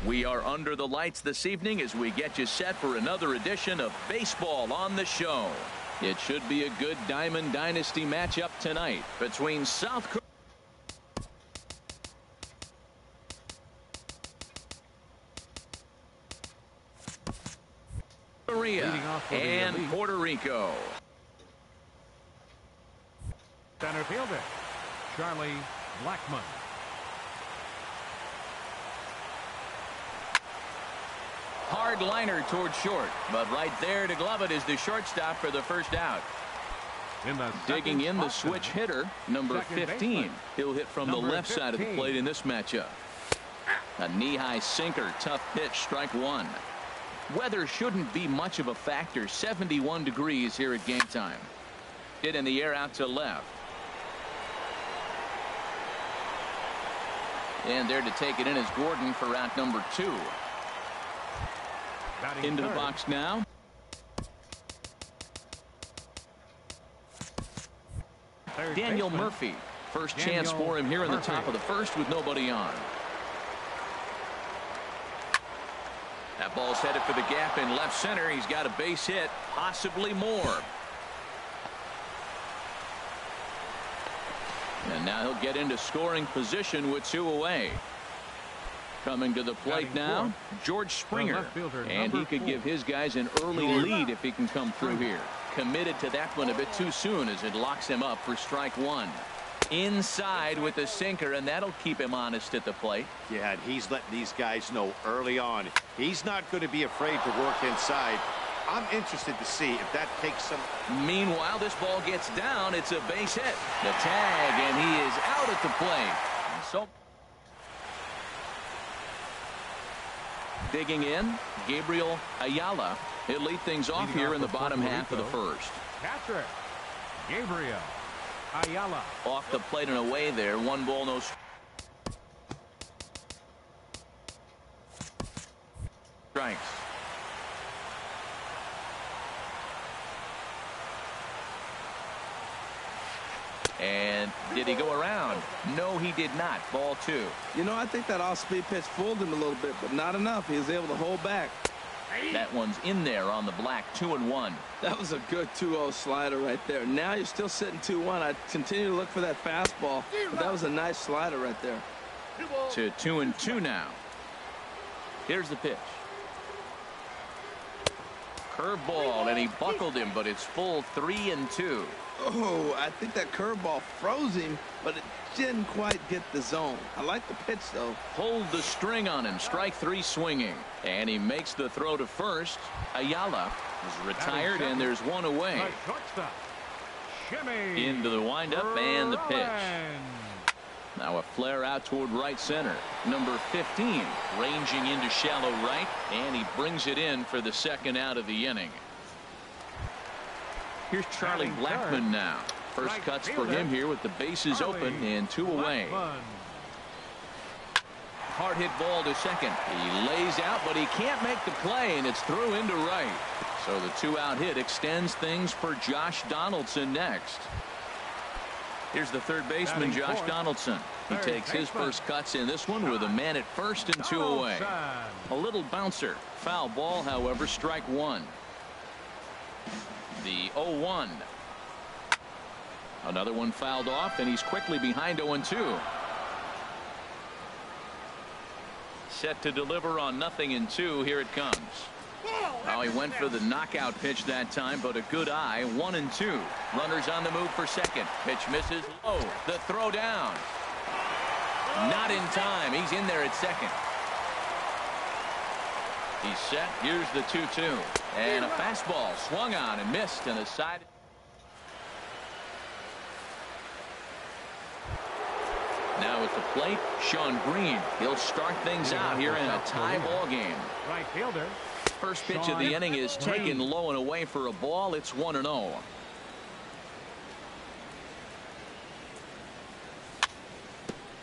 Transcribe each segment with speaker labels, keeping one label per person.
Speaker 1: We are under the lights this evening as we get you set for another edition of Baseball on the Show. It should be a good Diamond Dynasty matchup tonight between South Korea and Puerto Rico.
Speaker 2: Center fielder, Charlie Blackmon.
Speaker 1: Hard liner towards short, but right there to glove it is the shortstop for the first out. Digging in the switch hitter, number 15. He'll hit from the left side of the plate in this matchup. A knee-high sinker, tough pitch, strike one. Weather shouldn't be much of a factor. 71 degrees here at game time. Hit in the air out to left. And there to take it in is Gordon for out number 2. Into the box now. Daniel Murphy. First chance for him here in the top of the first with nobody on. That ball's headed for the gap in left center. He's got a base hit, possibly more. And now he'll get into scoring position with 2 away. Coming to the plate now, George Springer. And he could give his guys an early lead if he can come through here. Committed to that one a bit too soon as it locks him up for strike one. Inside with the sinker, and that'll keep him honest at the plate.
Speaker 3: Yeah, and he's letting these guys know early on he's not going to be afraid to work inside. I'm interested to see if that takes some.
Speaker 1: Meanwhile, this ball gets down. It's a base hit. The tag, and he is out at the plate. So digging in, Gabriel Ayala. He'll lead things off here in the bottom half of the first.
Speaker 2: Catcher, Gabriel Ayala.
Speaker 1: Off the plate and away there. 1 ball, no strikes. And did he go around? No, he did not. Ball 2.
Speaker 4: You know, I think that off-speed pitch fooled him a little bit, but not enough. He was able to hold back.
Speaker 1: That one's in there on the black. 2-1.
Speaker 4: That was a good 2-0 slider right there. Now you're still sitting 2-1. I continue to look for that fastball, but that was a nice slider right there.
Speaker 1: To 2-2 now. Here's the pitch. Curveball, and he buckled him, but it's full 3-2.
Speaker 4: Oh, I think that curveball froze him, but it didn't quite get the zone. I like the pitch, though.
Speaker 1: Pulled the string on him. Strike 3 swinging. And he makes the throw to first. Ayala is retired, and there's 1 away. Into the windup and the pitch. Now a flare out toward right center. Number 15 ranging into shallow right, and he brings it in for the second out of the inning. Here's Charlie Blackmon now. First cuts for him here with the bases open and 2 away. Hard hit ball to second. He lays out, but he can't make the play, and it's through into right. So the 2-out hit extends things for Josh Donaldson next. Here's the third baseman, Josh Donaldson. He takes his first cuts in this one with a man at first and 2 away. A little bouncer. Foul ball, however, strike 1. The 0-1. Another one fouled off, and he's quickly behind 0-2. Set to deliver on 0-2. Here it comes. Now he went for the knockout pitch that time, but a good eye. 1-2. Runners on the move for second. Pitch misses low. The throw down. Not in time. He's in there at second. He's set. Here's the 2-2. And a fastball swung on and missed, and a side. Now at the plate, Sean Green. He'll start things out here in a tie ball game.
Speaker 2: Right fielder.
Speaker 1: First pitch of the inning is taken low and away for a ball. It's 1-0.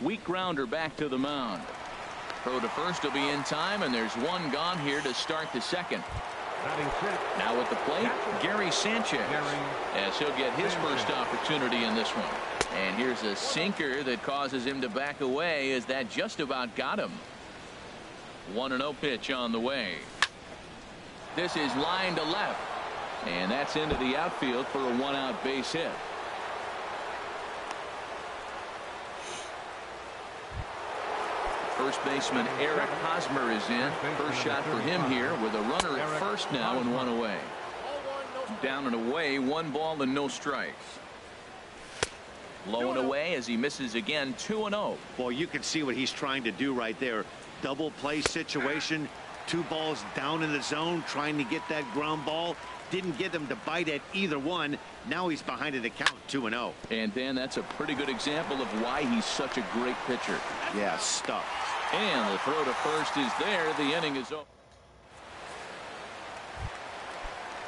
Speaker 1: Weak grounder back to the mound. Throw to first will be in time, and there's 1 gone here to start the second. Now at the plate, Gary Sanchez, as he'll get his first opportunity in this one. And here's a sinker that causes him to back away, as that just about got him. 1-0 pitch on the way. This is line to left, and that's into the outfield for a 1-out base hit. First baseman Eric Hosmer is in. First shot for him here with a runner at first now and 1 away. Down and away, 1 ball and no strikes. Low and away as he misses again, 2-0.
Speaker 3: Well, you can see what he's trying to do right there. Double play situation. 2 balls down in the zone, trying to get that ground ball. Didn't get him to bite at either one. Now he's behind in the count, 2-0.
Speaker 1: And Dan, that's a pretty good example of why he's such a great pitcher.
Speaker 3: Yeah, stuffed.
Speaker 1: And the throw to first is there. The inning is over.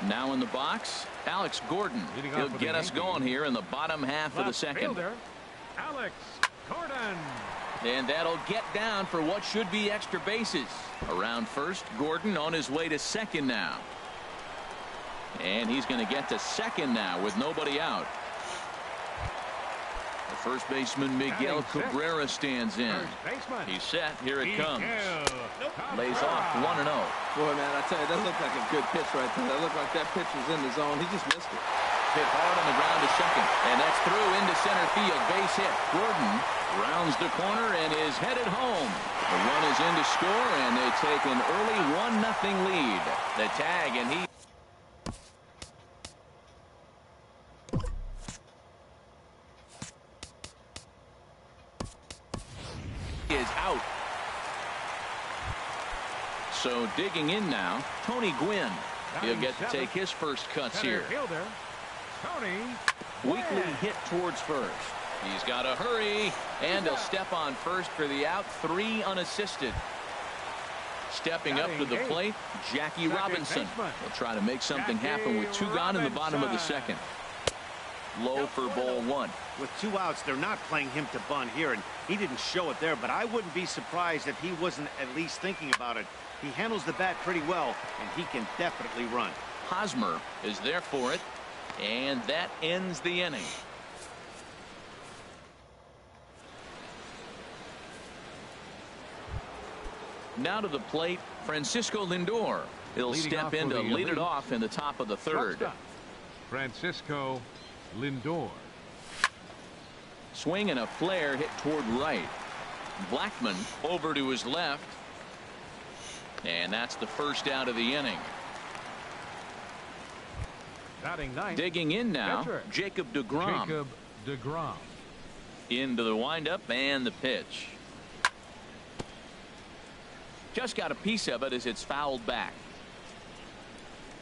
Speaker 1: Now in the box, Alex Gordon. He'll get us going here in the bottom half of the second.
Speaker 2: Fielder, Alex Gordon.
Speaker 1: And that'll get down for what should be extra bases. Around first, Gordon on his way to second now. And he's going to get to second now with nobody out. The first baseman Miguel Cabrera stands in. He's set. Here it comes. Lays off 1-0.
Speaker 4: Boy, man, I tell you, that looked like a good pitch right there. That looked like that pitch was in the zone. He just missed it.
Speaker 1: Hit hard on the ground to second. And that's through into center field. Base hit. Gordon rounds the corner and is headed home. The run is in to score, and they take an early 1-0 lead. The tag, and he is out. So digging in now, Tony Gwynn. He'll get to take his first cuts here.
Speaker 2: Fielder, Tony
Speaker 1: Weakly hit towards first. He's got to hurry, and he'll step on first for the out. 3 unassisted. Stepping up to the plate, Jackie Robinson. He'll try to make something happen with 2 gone in the bottom of the second. Low for ball 1.
Speaker 3: With 2 outs, they're not playing him to bunt here, and he didn't show it there, but I wouldn't be surprised if he wasn't at least thinking about it. He handles the bat pretty well, and he can definitely run.
Speaker 1: Hosmer is there for it, and that ends the inning. Now to the plate, Francisco Lindor. He'll step in to lead it off in the top of the third.
Speaker 2: Francisco Lindor.
Speaker 1: Swing and a flare hit toward right. Blackman over to his left. And that's the first out of the inning.
Speaker 2: Batting ninth,
Speaker 1: digging in now,
Speaker 2: pitcher,
Speaker 1: Jacob deGrom.
Speaker 2: Jacob deGrom.
Speaker 1: Into the windup and the pitch. Just got a piece of it as it's fouled back.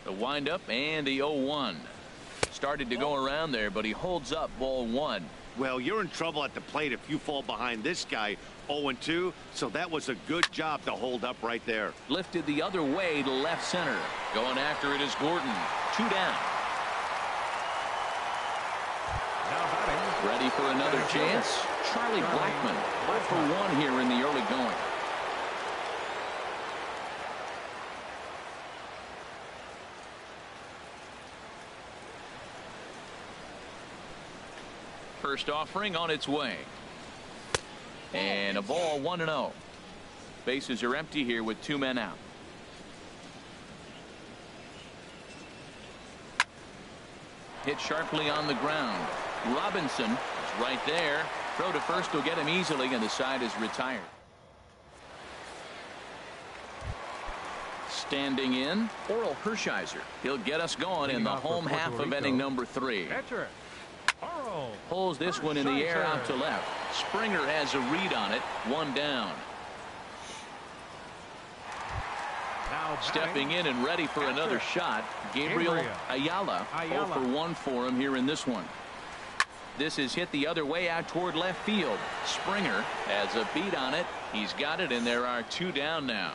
Speaker 1: The windup and the 0-1. Started to go around there, but he holds up ball 1.
Speaker 3: Well, you're in trouble at the plate if you fall behind this guy 0-2, so that was a good job to hold up right there.
Speaker 1: Lifted the other way to left center. Going after it is Gordon. 2 down. Ready for another chance. Charlie Blackmon 0 for 1 here in the early going. First offering on its way. And a ball 1-0. Bases are empty here with 2 men out. Hit sharply on the ground. Robinson is right there. Throw to first will get him easily, and the side is retired. Standing in, Oral Hershiser. He'll get us going in the home half of inning number 3. Pulls this one in the air out to left. Springer has a read on it. 1 down. Stepping in and ready for another shot, Gabriel Ayala. 0 for 1 for him here in this one. This is hit the other way out toward left field. Springer has a beat on it. He's got it, and there are 2 down now.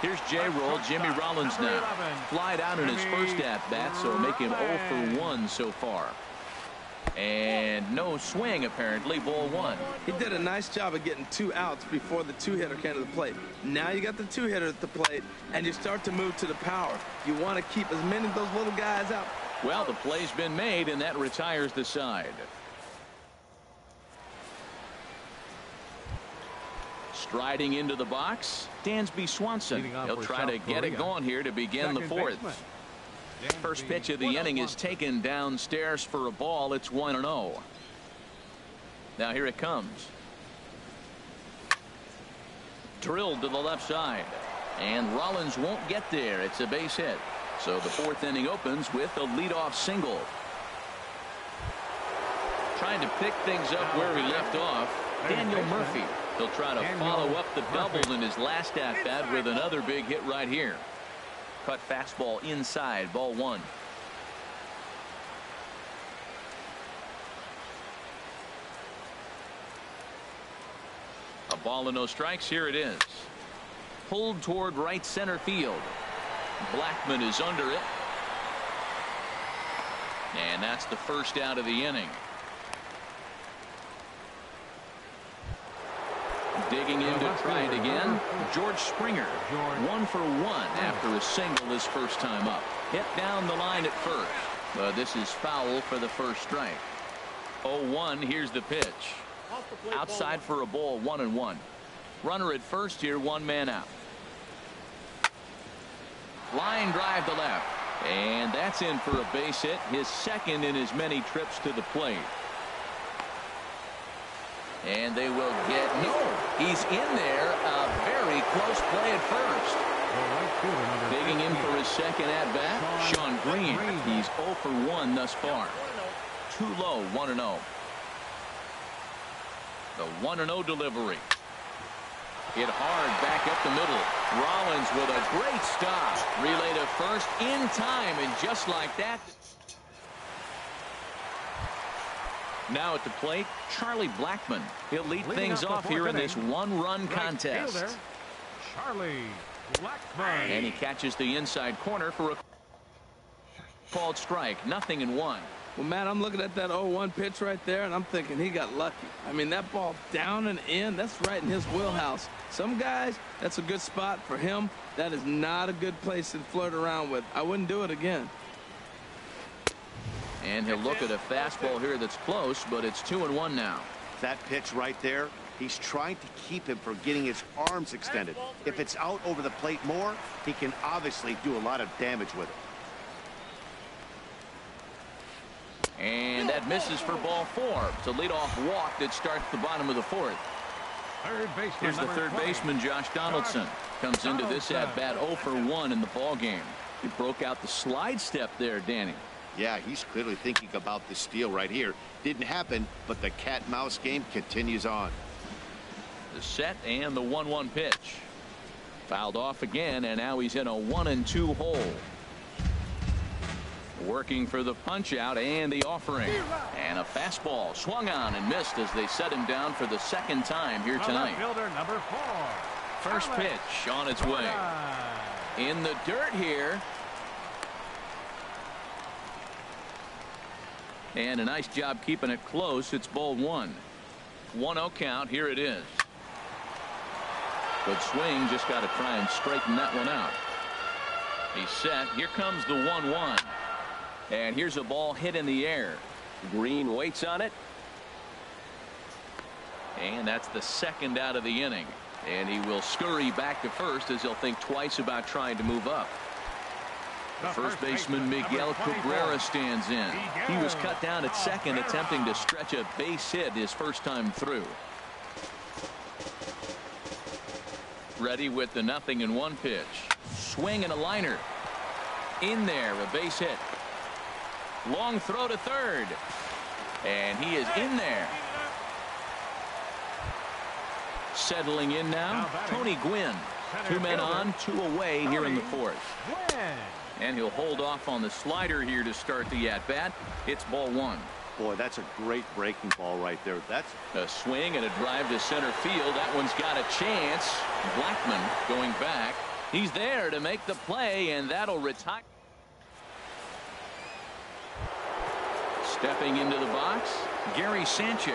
Speaker 1: Here's J-Roll, Jimmy Rollins now. Flied out in his first at-bat, so make him 0 for 1 so far. And no swing, apparently, ball 1.
Speaker 4: He did a nice job of getting 2 outs before the 2-hitter came to the plate. Now you got the 2-hitter at the plate, and you start to move to the power. You want to keep as many of those little guys out.
Speaker 1: Well, the play's been made, and that retires the side. Striding into the box, Dansby Swanson. He'll try to get it going here to begin the fourth. First pitch of the inning is taken downstairs for a ball. It's 1-0. Now here it comes. Drilled to the left side. And Rollins won't get there. It's a base hit. So the fourth inning opens with a leadoff single. Trying to pick things up where he left off, Daniel Murphy. He'll try to follow up the double in his last at-bat with another big hit right here. Cut fastball inside, ball one. A ball and no strikes. Here it is. Pulled toward right center field. Blackman is under it. And that's the first out of the inning. Digging in to try it again, George Springer. 1 for 1 after a single his first time up. Hit down the line at first, but this is foul for the first strike. 0-1. Here's the pitch. Outside for a ball, 1-1. Runner at first here, one man out. Line drive to left, and that's in for a base hit, his second in as many trips to the plate. And they will get he's in there. A very close play at first. Digging in for his second at bat, Sean Green. He's 0 for 1 thus far. Too low, 1-0. The 1-0 delivery. Hit hard back up the middle. Rollins with a great stop. Relay to first in time, and just like that. Now at the plate, Charlie Blackman. He'll lead things off here in this one-run contest.
Speaker 2: Charlie Blackman.
Speaker 1: And he catches the inside corner for a called strike. 0-1.
Speaker 4: Well, Matt, I'm looking at that 0-1 pitch right there, and I'm thinking he got lucky. I mean, that ball down and in, that's right in his wheelhouse. Some guys, that's a good spot. For him, that is not a good place to flirt around with. I wouldn't do it again.
Speaker 1: And he'll look at a fastball here that's close, but it's 2-1 now.
Speaker 3: That pitch right there, he's trying to keep him from getting his arms extended. If it's out over the plate more, he can obviously do a lot of damage with it.
Speaker 1: And that misses for ball 4. It's a leadoff walk that starts the bottom of the fourth. Here's the third baseman, Josh Donaldson. Comes into this at-bat 0 for 1 in the ball game. He broke out the slide step there, Danny.
Speaker 3: Yeah, he's clearly thinking about the steal right here. Didn't happen, but the cat-mouse game continues on.
Speaker 1: The set and the 1-1 pitch. Fouled off again, and now he's in a 1-2 hole. Working for the punch out and the offering. And a fastball swung on and missed as they set him down for the second time here tonight.
Speaker 2: Fielder number 4.
Speaker 1: First pitch on its way. In the dirt here. And a nice job keeping it close. It's ball 1. 1-0 count. Here it is. Good swing. Just got to try and straighten that one out. He's set. Here comes the 1-1. And here's a ball hit in the air. Green waits on it. And that's the second out of the inning. And he will scurry back to first as he'll think twice about trying to move up. The first baseman, Miguel Cabrera, stands in. He was cut down at second, attempting to stretch a base hit his first time through. Ready with the 0-1 pitch. Swing and a liner. In there, a base hit. Long throw to third. And he is in there. Settling in now, Tony Gwynn. 2 men on, 2 away here in the fourth. And he'll hold off on the slider here to start the at-bat. It's ball 1.
Speaker 3: Boy, that's a great breaking ball right there. That's
Speaker 1: a swing and a drive to center field. That one's got a chance. Blackman going back. He's there to make the play, and that'll retire. Stepping into the box, Gary Sanchez.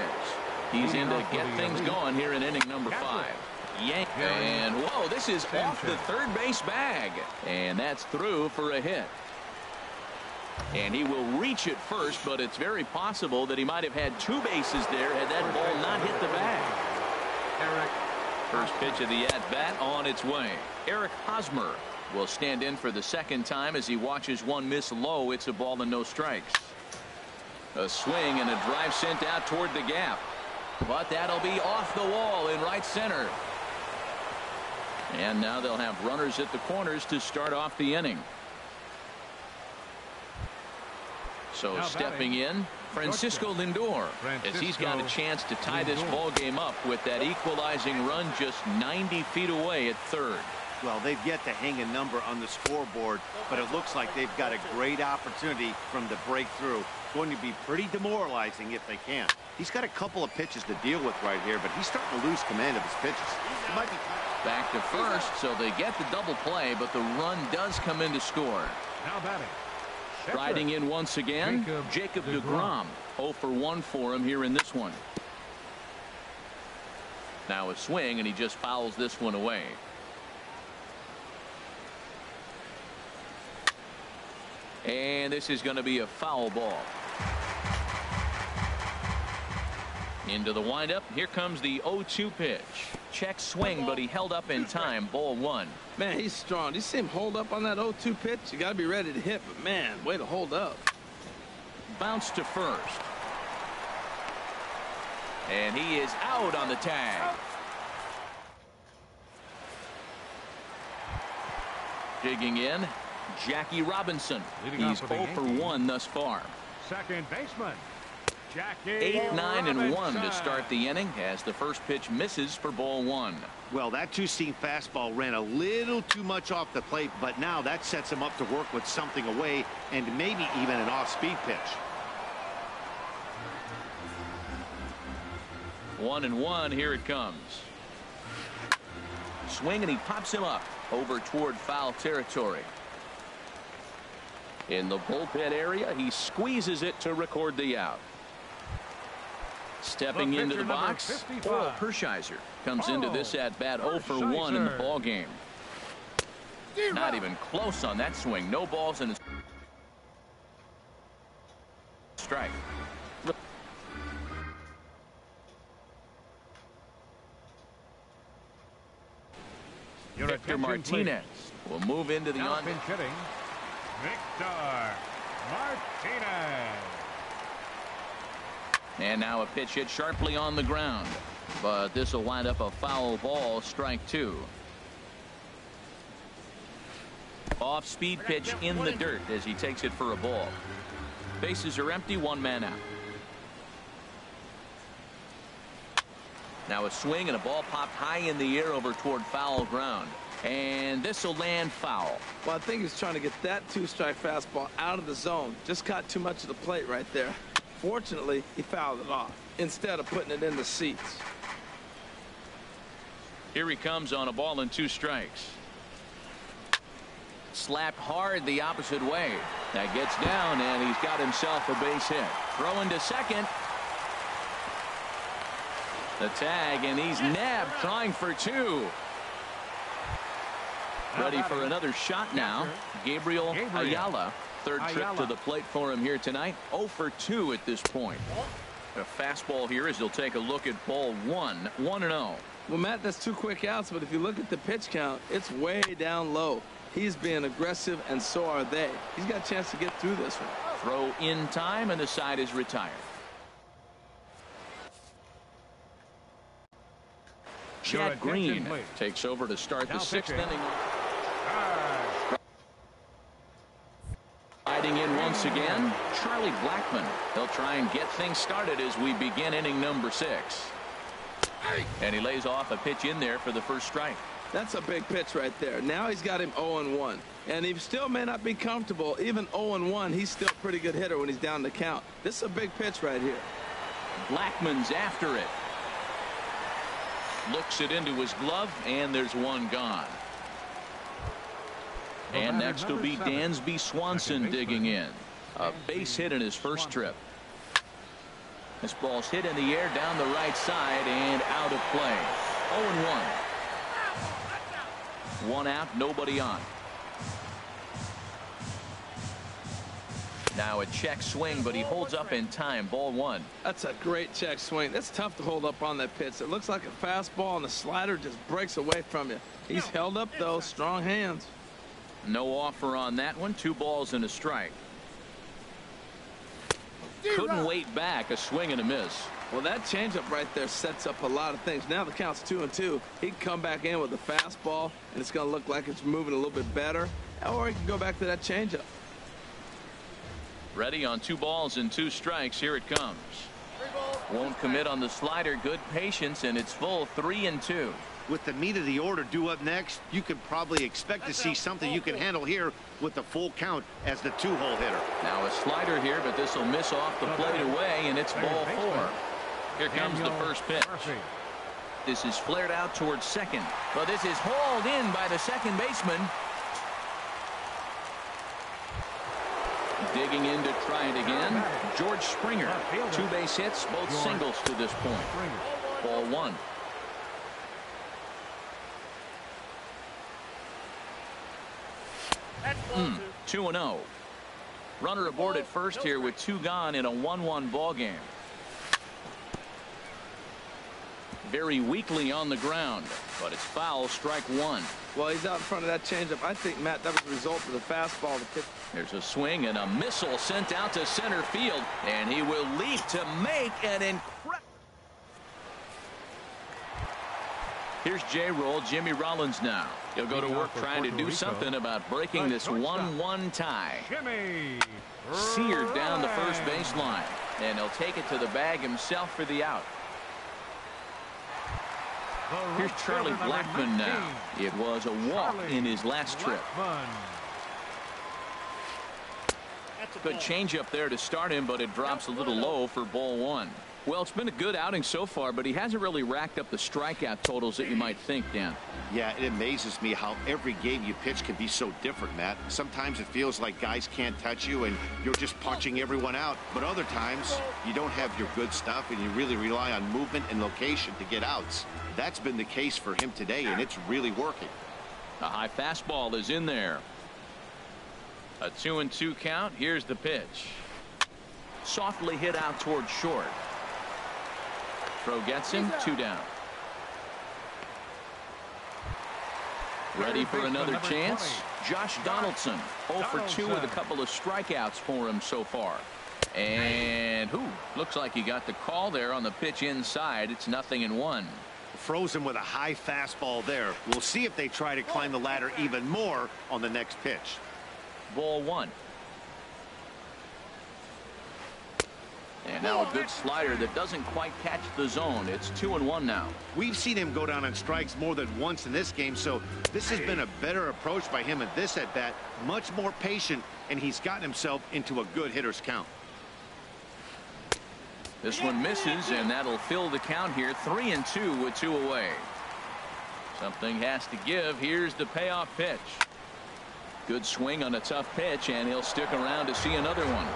Speaker 1: He's in to get things going here in inning number 5. Yank, and whoa, this is off the third base bag, and that's through for a hit. And he will reach it first, but it's very possible that he might have had 2 bases there had that ball not hit the bag. First pitch of the at-bat on its way. Eric Hosmer will stand in for the second time as he watches one miss low. It's a ball and no strikes. A swing and a drive sent out toward the gap. But that'll be off the wall in right center. And now they'll have runners at the corners to start off the inning. So
Speaker 2: now
Speaker 1: stepping in, Francisco Lindor, as he's got a chance to tie this ball game up with that equalizing run just 90 feet away at third.
Speaker 3: Well, they've yet to hang a number on the scoreboard, but it looks like they've got a great opportunity from the breakthrough. Going to be pretty demoralizing if they can. He's got a couple of pitches to deal with right here, but he's starting to lose command of his pitches. It might be
Speaker 1: back to first, so they get the double play, but the run does come in to score.
Speaker 2: Now batting.
Speaker 1: Riding in once again, Jacob deGrom. 0 for 1 for him here in this one. Now a swing, and he just fouls this one away. And this is going to be a foul ball. Into the windup. Here comes the 0-2 pitch. Check swing, but he held up in time. Ball 1.
Speaker 4: Man, he's strong. You see him hold up on that 0-2 pitch? You got to be ready to hit, but man, way to hold up.
Speaker 1: Bounce to first. And he is out on the tag. Digging in, Jackie Robinson. He's 0 for 1 thus far.
Speaker 2: Second baseman.
Speaker 1: 8, 9, and 1 to start the inning as the first pitch misses for ball 1.
Speaker 3: Well, that two-seam fastball ran a little too much off the plate, but now that sets him up to work with something away and maybe even an off-speed pitch.
Speaker 1: 1-1. Here it comes. Swing, and he pops him up over toward foul territory. In the bullpen area, he squeezes it to record the out. Stepping into the box, Paul Hershiser comes into this at bat 0 for 1 in the ball game. Not even close on that swing. No balls in a strike. Victor Martinez will move into the on.
Speaker 2: Victor Martinez.
Speaker 1: And now a pitch hit sharply on the ground, but this will wind up a foul ball. Strike 2. Off speed pitch in the dirt as he takes it for a ball. Bases are empty. 1 man out. Now a swing, and a ball popped high in the air over toward foul ground, and this will land foul.
Speaker 4: Well, I think he's trying to get that 2-strike fastball out of the zone. Just caught too much of the plate right there. Fortunately, he fouled it off instead of putting it in the seats.
Speaker 1: Here he comes on a ball and 2 strikes. Slapped hard the opposite way. That gets down, and he's got himself a base hit. Throwing to second. The tag, and he's nabbed, trying for 2. Ready for another shot now. Gabriel Ayala. Third trip to the plate for him here tonight. 0 for 2 at this point. A fastball here as he'll take a look at ball 1. 1-0.
Speaker 4: Well, Matt, that's 2 quick outs, but if you look at the pitch count, it's way down low. He's being aggressive, and so are they. He's got a chance to get through this one.
Speaker 1: Throw in time, and the side is retired. Chad Green takes over to start the 6th inning. Riding in once again, Charlie Blackmon. He'll try and get things started as we begin inning number 6. And he lays off a pitch in there for the first strike.
Speaker 4: That's a big pitch right there. Now he's got him 0-1. And he still may not be comfortable. Even 0-1, he's still a pretty good hitter when he's down the count. This is a big pitch right here.
Speaker 1: Blackmon's after it. Looks it into his glove, and there's one gone. And next will be Dansby Swanson digging in. A base hit in his first trip. This ball's hit in the air down the right side and out of play. 0-1. 1 out, nobody on. Now a check swing, but he holds up in time. Ball one.
Speaker 4: That's a great check swing. That's tough to hold up on that pitch. It looks like a fastball, and the slider just breaks away from you. He's held up, though. Strong hands.
Speaker 1: No offer on that one. 2 balls and a strike. Couldn't wait back. A swing and a miss.
Speaker 4: Well, that changeup right there sets up a lot of things. Now the count's 2-2. He can come back in with a fastball, and it's going to look like it's moving a little bit better. Or he can go back to that changeup.
Speaker 1: Ready on 2 balls and 2 strikes. Here it comes. Won't commit on the slider. Good patience, and it's full. 3-2.
Speaker 3: With the meat of the order due up next, you could probably expect to see something you can handle here with the full count as the 2-hole hitter.
Speaker 1: Now a slider here, but this will miss off the plate away, and it's ball 4. Here comes the first pitch. This is flared out towards second, but this is hauled in by the second baseman. Digging in to try it again. George Springer. 2 base hits, both singles to this point. Ball 1. 2-0. Runner aboard at first here with 2 gone in a 1-1 ball game. Very weakly on the ground, but it's foul. Strike 1.
Speaker 4: Well, he's out in front of that changeup. I think, Matt, that was the result of the fastball.
Speaker 1: There's a swing and a missile sent out to center field, and he will leap to make an incredible. Here's J-Roll. Jimmy Rollins now. He'll go to work trying to do something about breaking this 1-1 tie. Seared down the first baseline, and he'll take it to the bag himself for the out. Here's Charlie Blackmon now. It was a walk in his last trip. Good changeup there to start him, but it drops a little low for ball 1. Well, it's been a good outing so far, but he hasn't really racked up the strikeout totals that you might think, Dan.
Speaker 3: Yeah, it amazes me how every game you pitch can be so different, Matt. Sometimes it feels like guys can't touch you and you're just punching everyone out. But other times you don't have your good stuff and you really rely on movement and location to get outs. That's been the case for him today, and it's really working.
Speaker 1: A high fastball is in there. A 2-2 count. Here's the pitch. Softly hit out towards short. Throw gets him. 2 down. Ready for another chance. Josh Donaldson 0 for 2 with a couple of strikeouts for him so far. And looks like he got the call there on the pitch inside. It's 0-1.
Speaker 3: Frozen with a high fastball there. We'll see if they try to climb the ladder even more on the next pitch.
Speaker 1: Ball 1. And now a good slider that doesn't quite catch the zone. It's 2-1 now.
Speaker 3: We've seen him go down on strikes more than once in this game, so this has been a better approach by him at this at bat. Much more patient, and he's gotten himself into a good hitter's count.
Speaker 1: This one misses, and that'll fill the count here. 3-2 with 2 away. Something has to give. Here's the payoff pitch. Good swing on a tough pitch, and he'll stick around to see another one.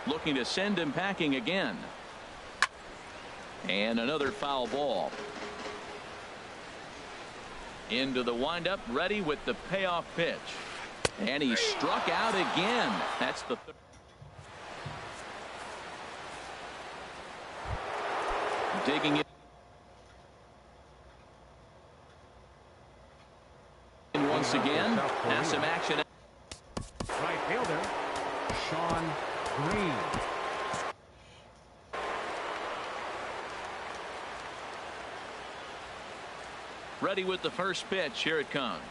Speaker 1: Looking to send him packing again. And another foul ball. Into the windup, ready with the payoff pitch. And he struck out again. That's the third. Digging in once again. Has some action.
Speaker 2: Right fielder, Sean Green.
Speaker 1: Ready with the first pitch. Here it comes.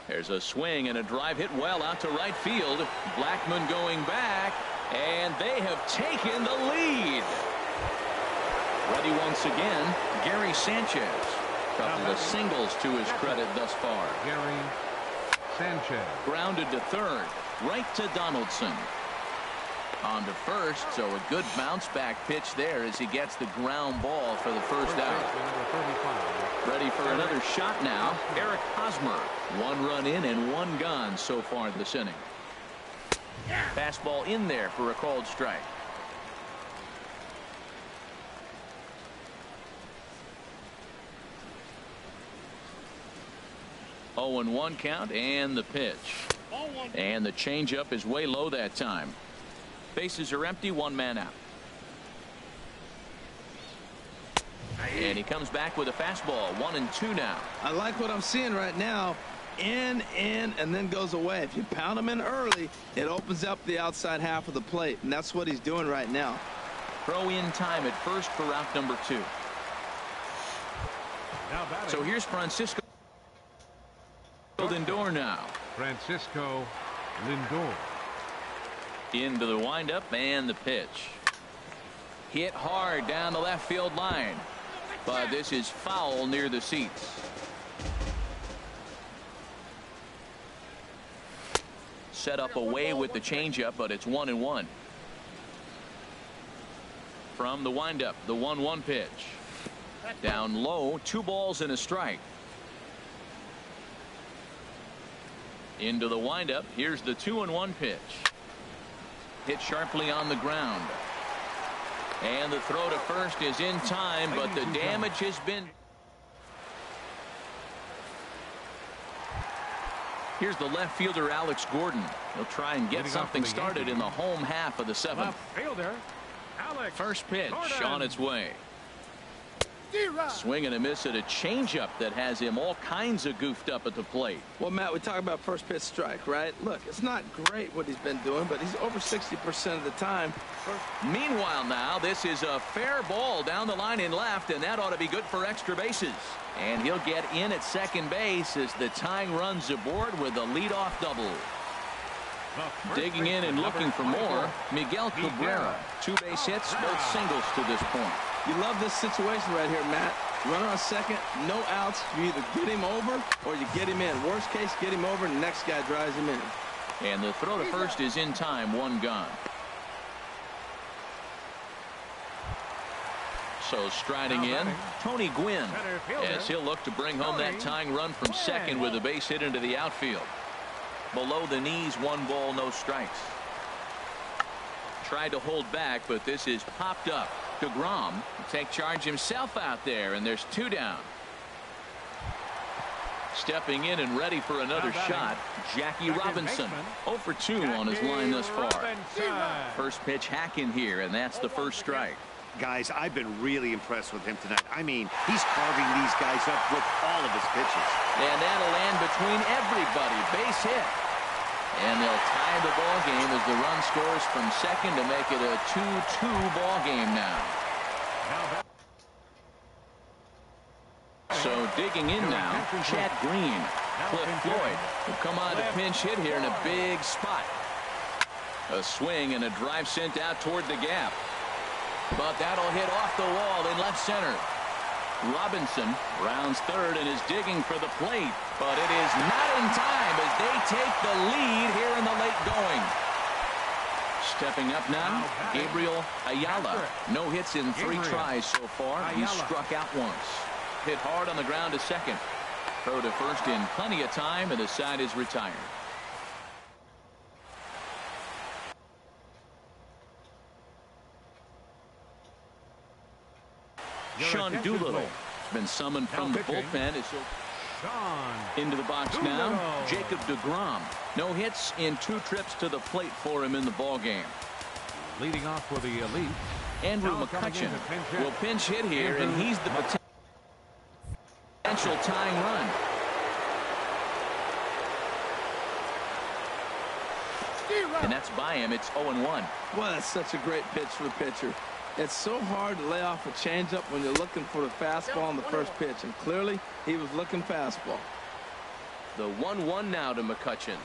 Speaker 1: There's a swing and a drive hit well out to right field. Blackmon going back, and they have taken the lead. Ready once again, Gary Sanchez. Couple of singles to his credit thus far.
Speaker 2: Gary Sanchez.
Speaker 1: Grounded to third, right to Donaldson. On to first, so a good bounce back pitch there as he gets the ground ball for the first out. Ready for another shot now, Eric Hosmer. 1 run in and 1 gone so far this inning. Fastball in there for a called strike. 0-1 count and the pitch. And the changeup is way low that time. Bases are empty, one man out. And he comes back with a fastball, 1-2 now.
Speaker 4: I like what I'm seeing right now. In, and then goes away. If you pound him in early, it opens up the outside half of the plate, and that's what he's doing right now.
Speaker 1: Throw in time at first for route number 2. So here's Francisco Lindor now.
Speaker 2: Francisco Lindor.
Speaker 1: Into the windup and the pitch. Hit hard down the left field line. But this is foul near the seats. Set up away with the changeup, but it's 1-1. From the windup, the 1-1 pitch. Down low, 2 balls and a strike. Into the windup, here's the 2-1 pitch. Hit sharply on the ground. And the throw to first is in time, but the damage has been. Here's the left fielder, Alex Gordon. He'll try and get something started in the home half of the 7th.
Speaker 2: Left fielder, Alex
Speaker 1: First pitch
Speaker 2: Gordon.
Speaker 1: on its way. Swing and a miss at a changeup that has him all kinds of goofed up at the plate.
Speaker 4: Well, Matt, we talk about first pitch strike, right? Look, it's not great what he's been doing, but he's over 60% of the time.
Speaker 1: Meanwhile now, this is a fair ball down the line in left, and that ought to be good for extra bases. And he'll get in at second base as the tying runs aboard with a leadoff double. Digging in and looking for more, Miguel Cabrera. 2 base hits, both singles to this point.
Speaker 4: You love this situation right here, Matt. Runner on second, no outs. You either get him over or you get him in. Worst case, get him over and the next guy drives him in.
Speaker 1: And the throw to first is in time, 1 gone. So striding in, Tony Gwynn, as he'll look to bring home that tying run from second with a base hit into the outfield. Below the knees, 1 ball, no strikes. Tried to hold back, but this is popped up. DeGrom will take charge himself out there, and there's 2 down. Stepping in and ready for another shot, Jackie Robinson. 0 for 2 on his line thus far. First pitch hack in here, and that's the first strike.
Speaker 3: Guys, I've been really impressed with him tonight. I mean, he's carving these guys up with all of his pitches.
Speaker 1: And that'll land between everybody. Base hit. And they'll tie the ball game as the run scores from second to make it a 2-2 ball game now. So digging in now, Chad Green. Cliff Floyd will come on to pinch hit here in a big spot. A swing and a drive sent out toward the gap. But that'll hit off the wall in left center. Robinson rounds third and is digging for the plate, but it is not in time as they take the lead here in the late going. Stepping up now, Gabriel Ayala. No hits in 3 tries so far. He's struck out once. Hit hard on the ground to second. Throw to first in plenty of time, and the side is retired. Sean Doolittle has been summoned from the bullpen. Into the box now, Jacob DeGrom. No hits in 2 trips to the plate for him in the ball game.
Speaker 2: Leading off for the elite,
Speaker 1: Andrew McCutchen will pinch hit here, and he's the potential tying run. And that's by him. It's 0-1.
Speaker 4: Well, that's such a great pitch for the pitcher. It's so hard to lay off a changeup when you're looking for the fastball on the first pitch, and clearly he was looking fastball.
Speaker 1: The 1-1 now to McCutchen.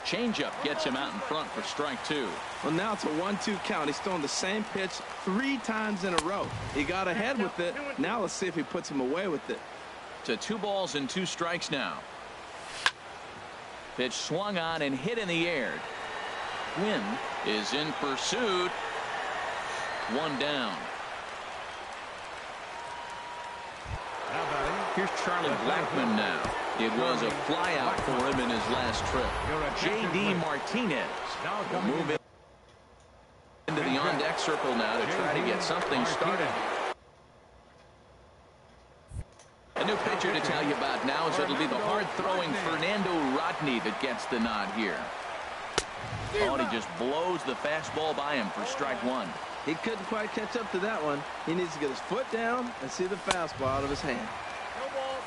Speaker 1: Changeup gets him out in front for strike 2.
Speaker 4: Well, now it's a 1-2 count. He's throwing the same pitch 3 times in a row. He got ahead with it. Now let's see if he puts him away with it.
Speaker 1: To 2 balls and 2 strikes now. Pitch swung on and hit in the air. Gwynn is in pursuit. 1 down. Here's Charlie Blackmon now. It was a fly out for him in his last trip. J.D. Martinez will move into the on-deck circle now to try to get something started. And new pitcher to tell you about now is it'll be the hard-throwing Fernando Rodney that gets the nod here. Oh, and he just blows the fastball by him for strike one.
Speaker 4: He couldn't quite catch up to that one. He needs to get his foot down and see the fastball out of his hand.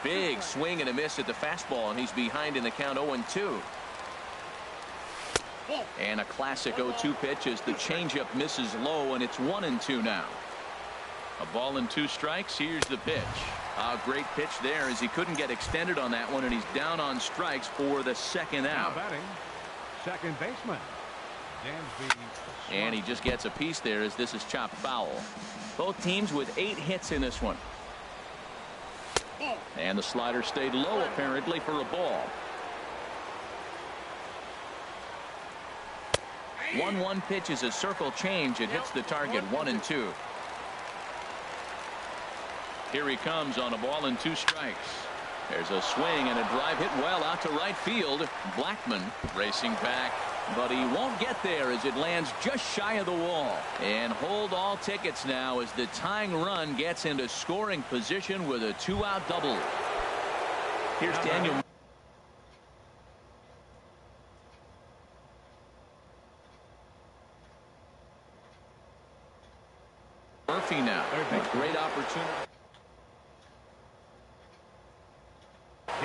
Speaker 1: Big swing and a miss at the fastball, and he's behind in the count 0-2. And a classic 0-2 pitch as the changeup misses low, and it's 1-2 now. A ball and 2 strikes. Here's the pitch. A great pitch there as he couldn't get extended on that one, and he's down on strikes for the second out.
Speaker 2: Now batting, second baseman.
Speaker 1: And he just gets a piece there as this is chopped foul. Both teams with 8 hits in this one. And the slider stayed low apparently for a ball. 1-1 pitch is a circle change. It hits the target 1-2. Here he comes on a ball and 2 strikes. There's a swing and a drive hit well out to right field. Blackman racing back, but he won't get there as it lands just shy of the wall. And hold all tickets now as the tying run gets into scoring position with a 2-out double. Here's Daniel Murphy now. A great opportunity.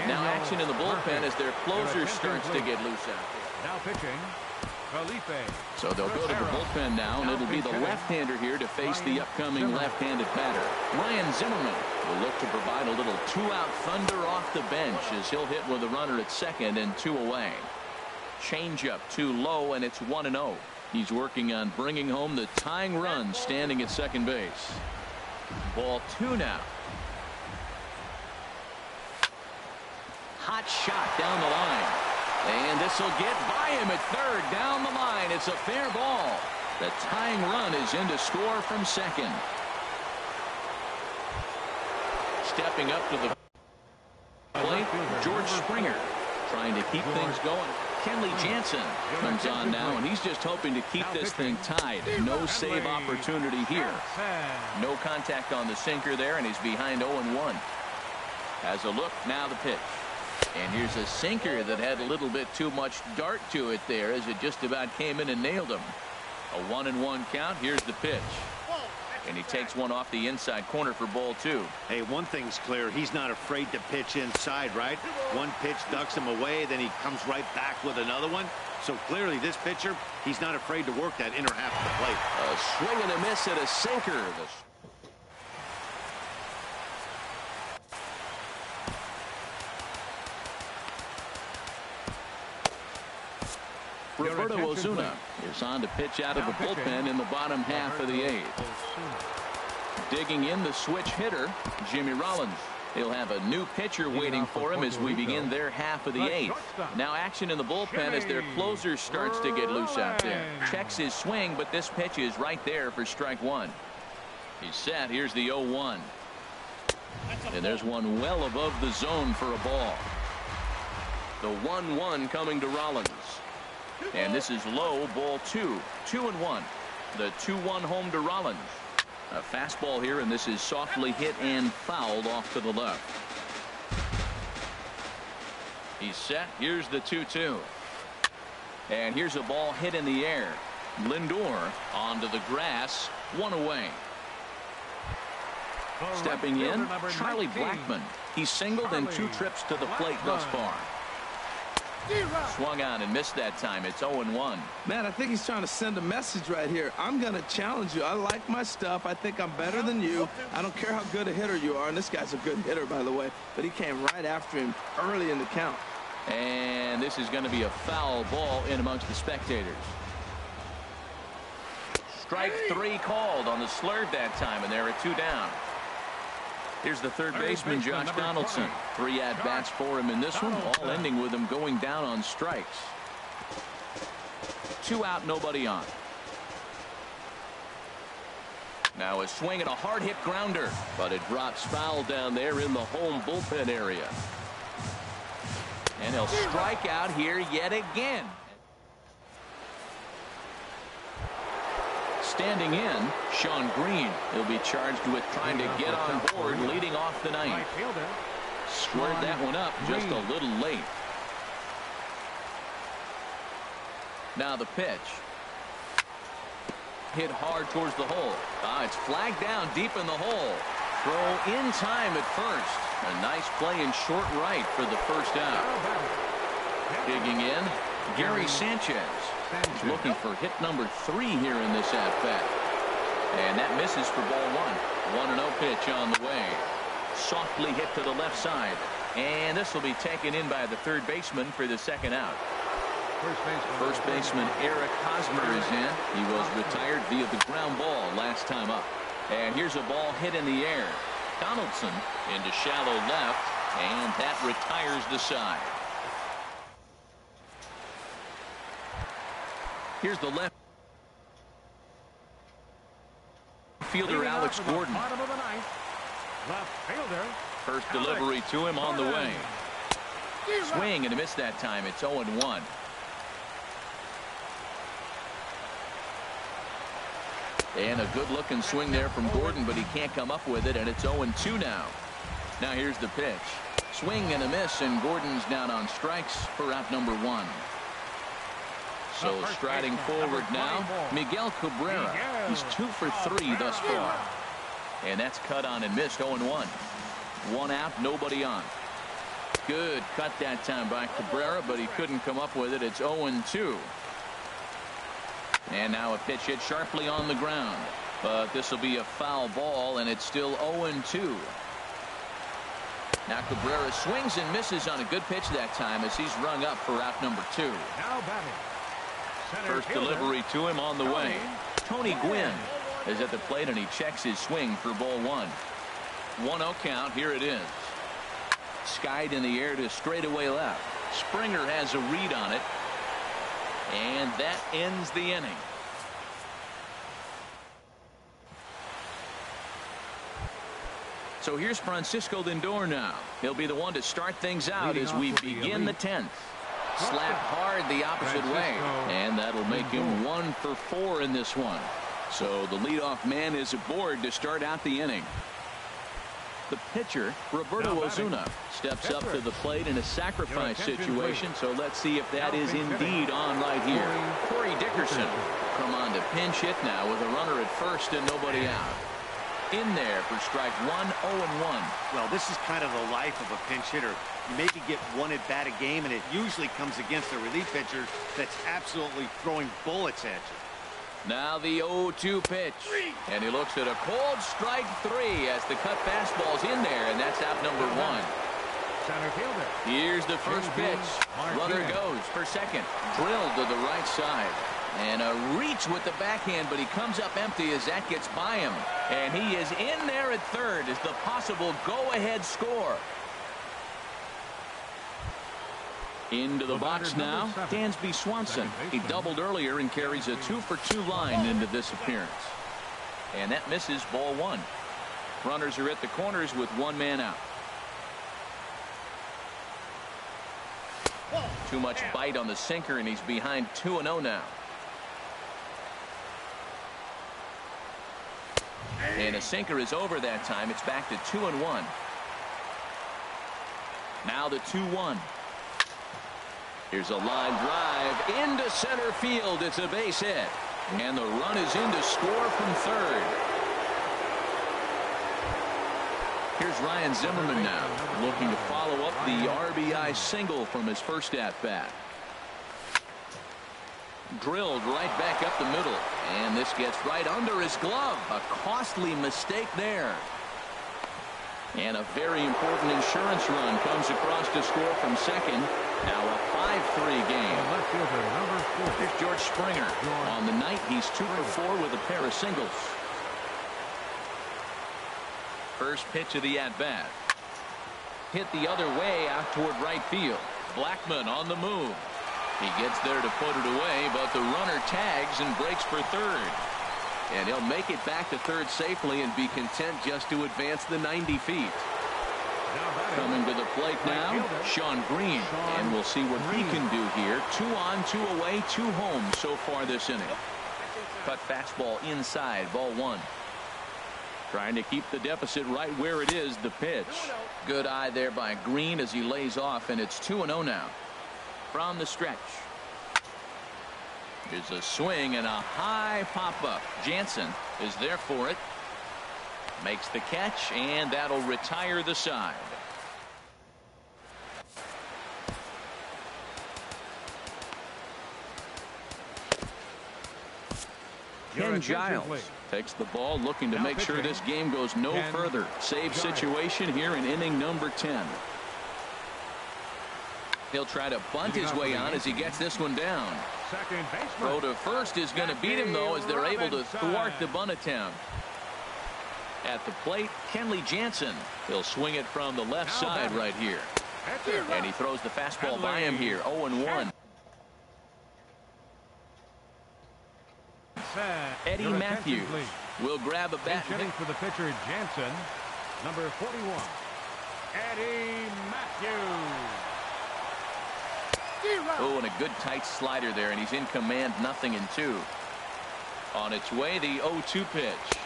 Speaker 1: Now action in the bullpen as their closer starts to get loose out there.
Speaker 2: Now pitching, Felipe.
Speaker 1: So they'll go to the bullpen now, and it'll be the left-hander here to face the upcoming left-handed batter. Ryan Zimmerman will look to provide a little 2-out thunder off the bench as he'll hit with a runner at second and 2 away. Changeup too low, and it's 1-0. He's working on bringing home the tying run standing at second base. Ball 2 now. Hot shot down the line. And this will get by him at third. Down the line. It's a fair ball. The tying run is in to score from second. Stepping up to the plate, George Springer trying to keep things going. Kenley Jansen comes on now, and he's just hoping to keep this thing tied. No save opportunity here. No contact on the sinker there, and he's behind 0-1. Has a look, now the pitch. And here's a sinker that had a little bit too much dart to it there as it just about came in and nailed him. A 1-1 count. Here's the pitch. And he takes one off the inside corner for ball 2.
Speaker 3: Hey, one thing's clear. He's not afraid to pitch inside, right? One pitch ducks him away, then he comes right back with another one. So clearly this pitcher, he's not afraid to work that inner half of the plate.
Speaker 1: A swing and a miss at a sinker. Roberto Osuna is on to pitch out of the bullpen in the bottom half of the 8th. Digging in the switch hitter, Jimmy Rollins. He'll have a new pitcher waiting for him as we begin their half of the 8th. Now action in the bullpen as their closer starts to get loose out there. Checks his swing, but this pitch is right there for strike 1. He's set. Here's the 0-1. And there's one well above the zone for a ball. The 1-1 coming to Rollins. And this is low, ball 2. 2-1. The 2-1 home to Rollins. A fastball here, and this is softly hit and fouled off to the left. He's set. Here's the 2-2. And here's a ball hit in the air. Lindor onto the grass. 1 away. Stepping in, Charlie Blackman. He's singled in 2 trips to the plate thus far. Swung on and missed that time. It's 0-1.
Speaker 4: Man, I think he's trying to send a message right here. I'm going to challenge you. I like my stuff. I think I'm better than you. I don't care how good a hitter you are. And this guy's a good hitter, by the way. But he came right after him early in the count.
Speaker 1: And this is going to be a foul ball in amongst the spectators. Strike 3 called on the slurve that time, and they're at 2 down. Here's the third baseman, Josh Donaldson. 3 at-bats for him in this one, all ending with him going down on strikes. 2 out, nobody on. Now a swing and a hard-hit grounder, but it drops foul down there in the home bullpen area. And he'll strike out here yet again. Standing in, Sean Green. He'll be charged with trying to get on board leading off the 9th. Squared that one up just a little late. Now the pitch. Hit hard towards the hole. It's flagged down deep in the hole. Throw in time at first. A nice play in short right for the first out. Digging in, Gary Sanchez. He's looking for hit number 3 here in this at-bat. And that misses for ball 1. 1-0 pitch on the way. Softly hit to the left side. And this will be taken in by the third baseman for the second out. First baseman Eric Hosmer is in. He was retired via the ground ball last time up. And here's a ball hit in the air. Donaldson into shallow left, and that retires the side. Here's the left fielder Alex Gordon. First delivery to him on the way. Swing and a miss that time. It's 0-1. And a good-looking swing there from Gordon, but he can't come up with it, and it's 0-2 now. Now here's the pitch. Swing and a miss, and Gordon's down on strikes for out number 1. So striding forward now, Miguel Cabrera. He's 2 for 3 thus far. And that's cut on and missed. 0-1. 1 out, nobody on. Good cut that time by Cabrera, but he couldn't come up with it. It's 0-2. And now a pitch hit sharply on the ground. But this will be a foul ball, and it's still 0-2. Now Cabrera swings and misses on a good pitch that time as he's rung up for out number 2.
Speaker 2: Now batting.
Speaker 1: First delivery to him on the way. Tony Gwynn is at the plate, and he checks his swing for ball 1. 1-0 count. Here it is. Skied in the air to straightaway left. Springer has a read on it. And that ends the inning. So here's Francisco Lindor now. He'll be the one to start things out as we begin the 10th. Slap hard the opposite way, and that'll make him 1 for 4 in this one. So the leadoff man is aboard to start out the inning. The pitcher, Roberto Ozuna, steps up to the plate in a sacrifice situation, so let's see if that is indeed on right here. Corey Dickerson come on to pinch hit now with a runner at first and nobody out. In there for strike 1, 0-1.
Speaker 3: Well, this is kind of the life of a pinch hitter. You maybe get 1 at bat a game, and it usually comes against a relief pitcher that's absolutely throwing bullets at you.
Speaker 1: Now the 0-2 pitch, and he looks at a cold strike 3 as the cut fastball's in there, and that's out number 1.
Speaker 2: Center fielder.
Speaker 1: Here's the first pitch. Runner goes for second. Drilled to the right side. And a reach with the backhand, but he comes up empty as that gets by him. And he is in there at third as the possible go-ahead score. Into the box now, Dansby Swanson. He doubled earlier and carries a 2 for 2 line into this appearance. And that misses ball 1. Runners are at the corners with 1 man out. Too much bite on the sinker, and he's behind 2-0 now. And a sinker is over that time. It's back to 2-1. Now the 2-1. Here's a line drive into center field. It's a base hit. And the run is in to score from third. Here's Ryan Zimmerman now, looking to follow up the RBI single from his first at-bat. Drilled right back up the middle. And this gets right under his glove. A costly mistake there. And a very important insurance run comes across to score from second. Now a 5-3 game. Here's George Springer. On the night, he's 2 for 4 with a pair of singles. First pitch of the at-bat. Hit the other way out toward right field. Blackmon on the move. He gets there to put it away, but the runner tags and breaks for third. And he'll make it back to third safely and be content just to advance the 90 feet. Coming to the plate now, Sean Green. And we'll see what he can do here. 2 on, 2 away, 2 home so far this inning. Cut fastball inside, ball 1. Trying to keep the deficit right where it is. The pitch. Good eye there by Green as he lays off, and it's 2-0 now. From the stretch. Here's a swing and a high pop-up. Jansen is there for it. Makes the catch, and that'll retire the side. Ken Giles takes the ball, looking to make sure this game goes no further. Save situation here in inning number 10. He'll try to bunt his way on as he gets this one down. Throw to first is going to beat him, though, as they're able to thwart the bunt attempt. At the plate, Kenley Jansen. He'll swing it from the left side right here. And he throws the fastball by him here. 0-1. Eddie Matthews will grab a bat.
Speaker 2: Hitting for the pitcher Jansen, number 41. Eddie Matthews.
Speaker 1: Oh, and a good tight slider there, and he's in command. 0-2. On its way, the 0-2 pitch.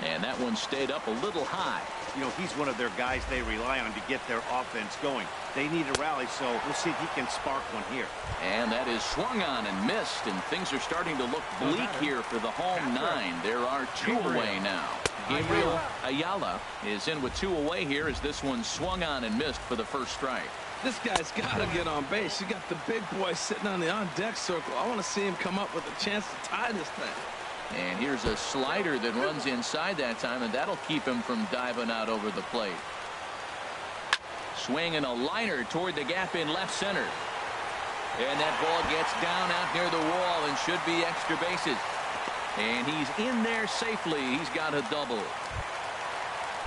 Speaker 1: And that one stayed up a little high.
Speaker 3: You know, he's one of their guys they rely on to get their offense going. They need a rally, so we'll see if he can spark one here.
Speaker 1: And that is swung on and missed, and things are starting to look bleak here for the home 9. There are 2 away now. Gabriel Ayala is in with 2 away here as this one swung on and missed for the first strike.
Speaker 4: This guy's got to get on base. You got the big boy sitting on the on-deck circle. I want to see him come up with a chance to tie this thing.
Speaker 1: And here's a slider that runs inside that time, and that'll keep him from diving out over the plate. Swing and a liner toward the gap in left center. And that ball gets down out near the wall and should be extra bases. And he's in there safely. He's got a double.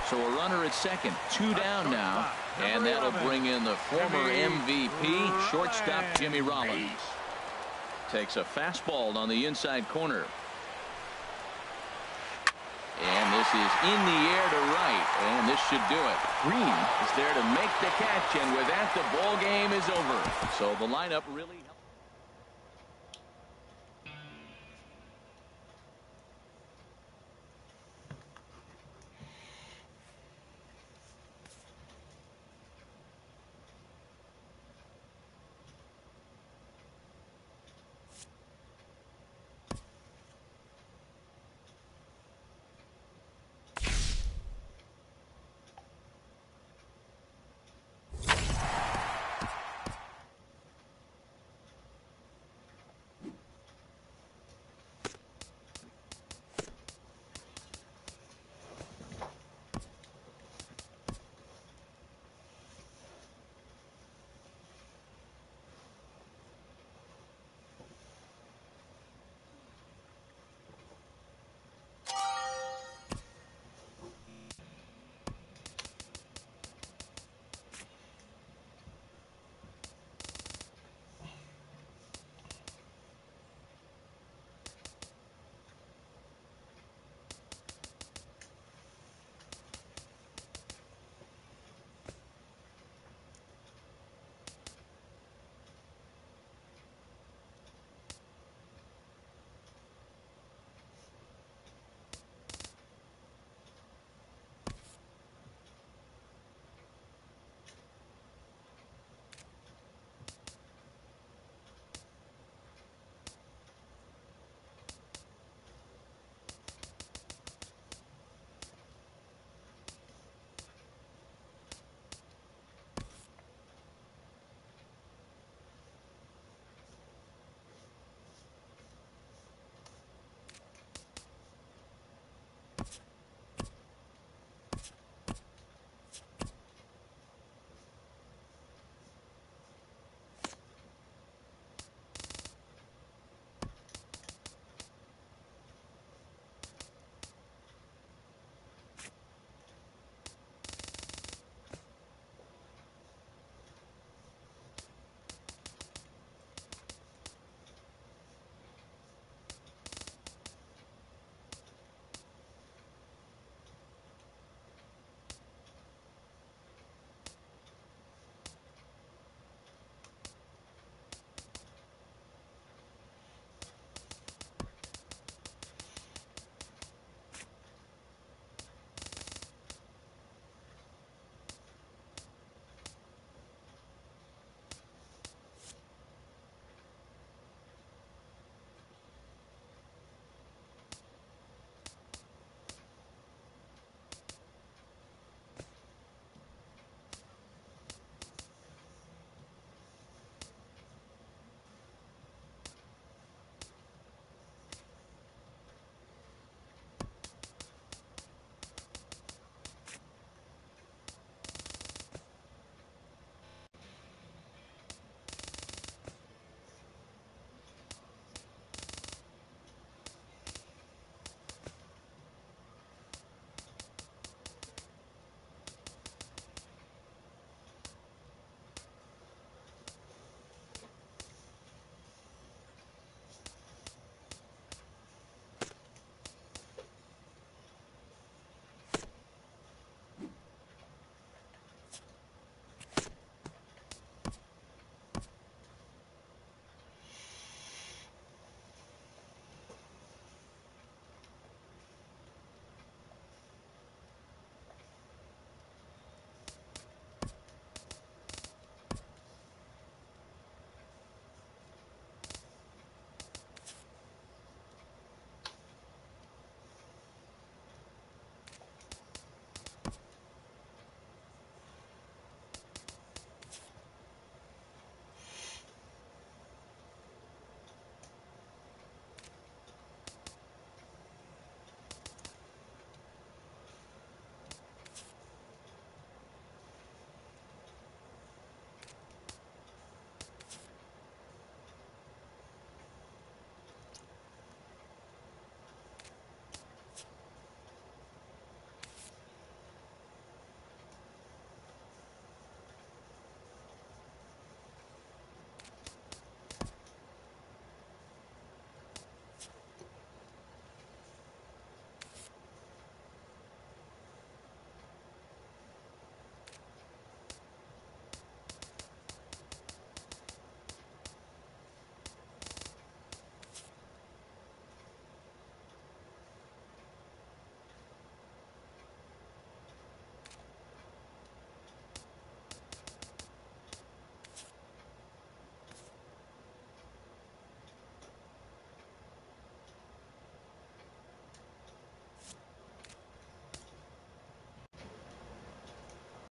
Speaker 1: So a runner at second. 2 down now. And that'll bring in the former MVP, shortstop Jimmy Rollins. Takes a fastball on the inside corner. And this is in the air to right, and this should do it. Green is there to make the catch, and with that, the ball game is over. So the lineup really helps.